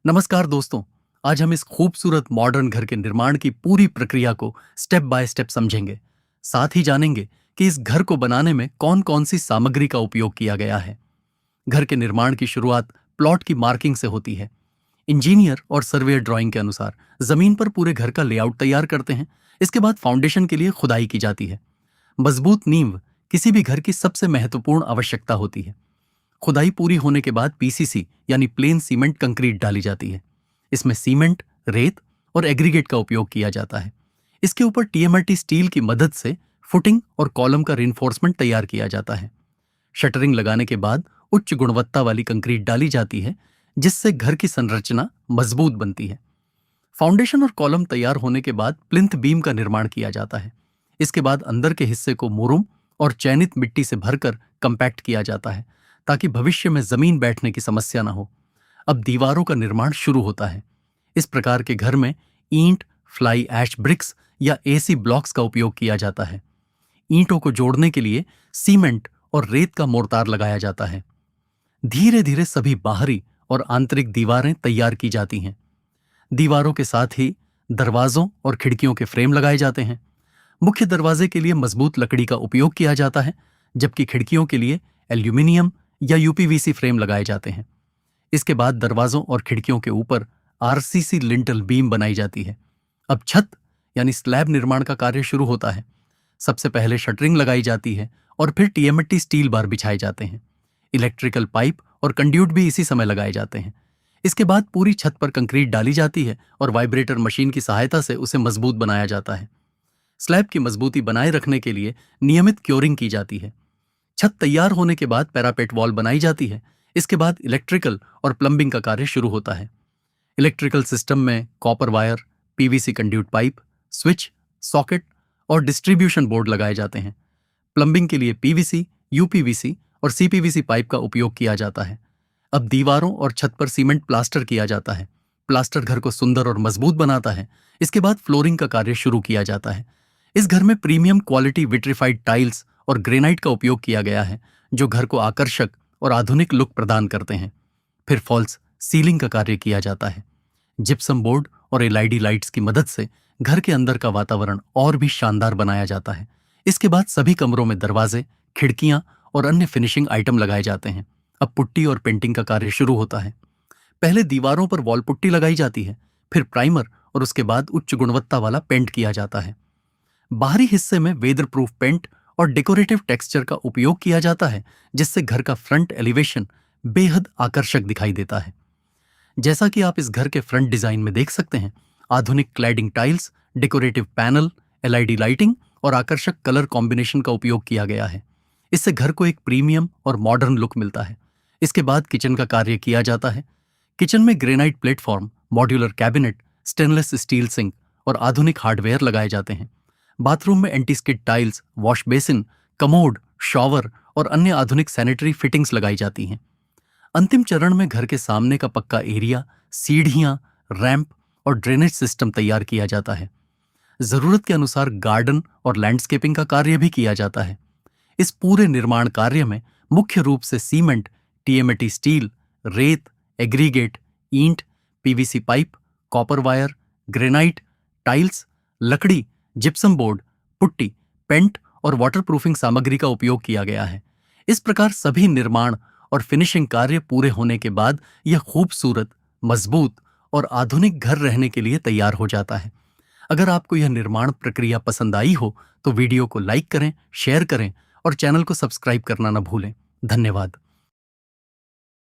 नमस्कार दोस्तों। आज हम इस खूबसूरत मॉडर्न घर के निर्माण की पूरी प्रक्रिया को स्टेप बाय स्टेप समझेंगे। साथ ही जानेंगे कि इस घर को बनाने में कौन कौन सी सामग्री का उपयोग किया गया है। घर के निर्माण की शुरुआत प्लॉट की मार्किंग से होती है। इंजीनियर और सर्वेयर ड्राइंग के अनुसार जमीन पर पूरे घर का लेआउट तैयार करते हैं। इसके बाद फाउंडेशन के लिए खुदाई की जाती है। मजबूत नींव किसी भी घर की सबसे महत्वपूर्ण आवश्यकता होती है। खुदाई पूरी होने के बाद पीसीसी यानी प्लेन सीमेंट कंक्रीट डाली जाती है। इसमें सीमेंट, रेत और एग्रीगेट का उपयोग किया जाता है। इसके ऊपर टीएमटी स्टील की मदद से फुटिंग और कॉलम का रिइंफोर्समेंट तैयार किया जाता है। शटरिंग लगाने के बाद उच्च गुणवत्ता वाली कंक्रीट डाली जाती है, जिससे घर की संरचना मजबूत बनती है। फाउंडेशन और कॉलम तैयार होने के बाद प्लिंथ बीम का निर्माण किया जाता है। इसके बाद अंदर के हिस्से को मुरुम और चयनित मिट्टी से भरकर कंपैक्ट किया जाता है, ताकि भविष्य में जमीन बैठने की समस्या न हो। अब दीवारों का निर्माण शुरू होता है। इस प्रकार के घर में ईंट, फ्लाई ऐश ब्रिक्स या एसी ब्लॉक्स का उपयोग किया जाता है। ईंटों को जोड़ने के लिए सीमेंट और रेत का मोर्टार लगाया जाता है। धीरे धीरे सभी बाहरी और आंतरिक दीवारें तैयार की जाती हैं। दीवारों के साथ ही दरवाजों और खिड़कियों के फ्रेम लगाए जाते हैं। मुख्य दरवाजे के लिए मजबूत लकड़ी का उपयोग किया जाता है, जबकि खिड़कियों के लिए एल्यूमिनियम या यूपीवीसी फ्रेम लगाए जाते हैं। इसके बाद दरवाजों और खिड़कियों के ऊपर आरसीसी लिंटल बीम बनाई जाती है। अब छत यानी स्लैब निर्माण का कार्य शुरू होता है। सबसे पहले शटरिंग लगाई जाती है और फिर टीएमटी स्टील बार बिछाए जाते हैं। इलेक्ट्रिकल पाइप और कंड्यूट भी इसी समय लगाए जाते हैं। इसके बाद पूरी छत पर कंक्रीट डाली जाती है और वाइब्रेटर मशीन की सहायता से उसे मजबूत बनाया जाता है। स्लैब की मजबूती बनाए रखने के लिए नियमित क्योरिंग की जाती है। छत तैयार होने के बाद पैरापेट वॉल बनाई जाती है। इसके बाद इलेक्ट्रिकल और प्लम्बिंग का कार्य शुरू होता है। इलेक्ट्रिकल सिस्टम में copper wire, PVC conduit pipe, switch, socket और डिस्ट्रीब्यूशन बोर्ड लगाए जाते हैं। प्लम्बिंग के लिए पीवीसी, यूपीवीसी और सीपीवीसी पाइप का उपयोग किया जाता है। अब दीवारों और छत पर सीमेंट प्लास्टर किया जाता है। प्लास्टर घर को सुंदर और मजबूत बनाता है। इसके बाद फ्लोरिंग का कार्य शुरू किया जाता है। इस घर में प्रीमियम क्वालिटी विट्रीफाइड टाइल्स और ग्रेनाइट का उपयोग किया गया है, जो घर को आकर्षक और आधुनिक लुक प्रदान करते हैं। फिर फॉल्स सीलिंग का कार्य किया जाता है। जिप्सम बोर्ड और एलईडी लाइट्स की मदद से घर के अंदर का वातावरण और भी शानदार बनाया जाता है। इसके बाद सभी कमरों में दरवाजे, खिड़कियां और अन्य फिनिशिंग आइटम लगाए जाते हैं। अब पुट्टी और पेंटिंग का कार्य शुरू होता है। पहले दीवारों पर वॉल पुट्टी लगाई जाती है, फिर प्राइमर और उसके बाद उच्च गुणवत्ता वाला पेंट किया जाता है। बाहरी हिस्से में वेदर प्रूफ पेंट और डेकोरेटिव टेक्सचर का उपयोग किया जाता है, जिससे घर का फ्रंट एलिवेशन बेहद आकर्षक दिखाई देता है। जैसा कि आप इस घर के फ्रंट डिजाइन में देख सकते हैं, आधुनिक cladding tiles, decorative panel, LED lighting और आकर्षक कलर कॉम्बिनेशन का उपयोग किया गया है। इससे घर को एक प्रीमियम और मॉडर्न लुक मिलता है। इसके बाद किचन का कार्य किया जाता है। किचन में granite platform, modular cabinet, stainless steel sink और आधुनिक हार्डवेयर लगाए जाते हैं। बाथरूम में anti skid tiles, wash basin, commode, shower और अन्य आधुनिक सैनिटरी फिटिंग्स लगाई जाती हैं। अंतिम चरण में घर के सामने का पक्का एरिया, सीढ़ियां, रैंप और ड्रेनेज सिस्टम तैयार किया जाता है। जरूरत के अनुसार गार्डन और लैंडस्केपिंग का कार्य भी किया जाता है। इस पूरे निर्माण कार्य में मुख्य रूप से सीमेंट, टीएमटी स्टील, रेत, एग्रीगेट, ईंट, PVC pipe, copper wire, granite, tiles, लकड़ी, जिप्सम बोर्ड, पुट्टी, पेंट और वाटरप्रूफिंग सामग्री का उपयोग किया गया है। इस प्रकार सभी निर्माण और फिनिशिंग कार्य पूरे होने के बाद यह खूबसूरत, मजबूत और आधुनिक घर रहने के लिए तैयार हो जाता है। अगर आपको यह निर्माण प्रक्रिया पसंद आई हो तो वीडियो को लाइक करें, शेयर करें और चैनल को सब्सक्राइब करना न भूलें। धन्यवाद।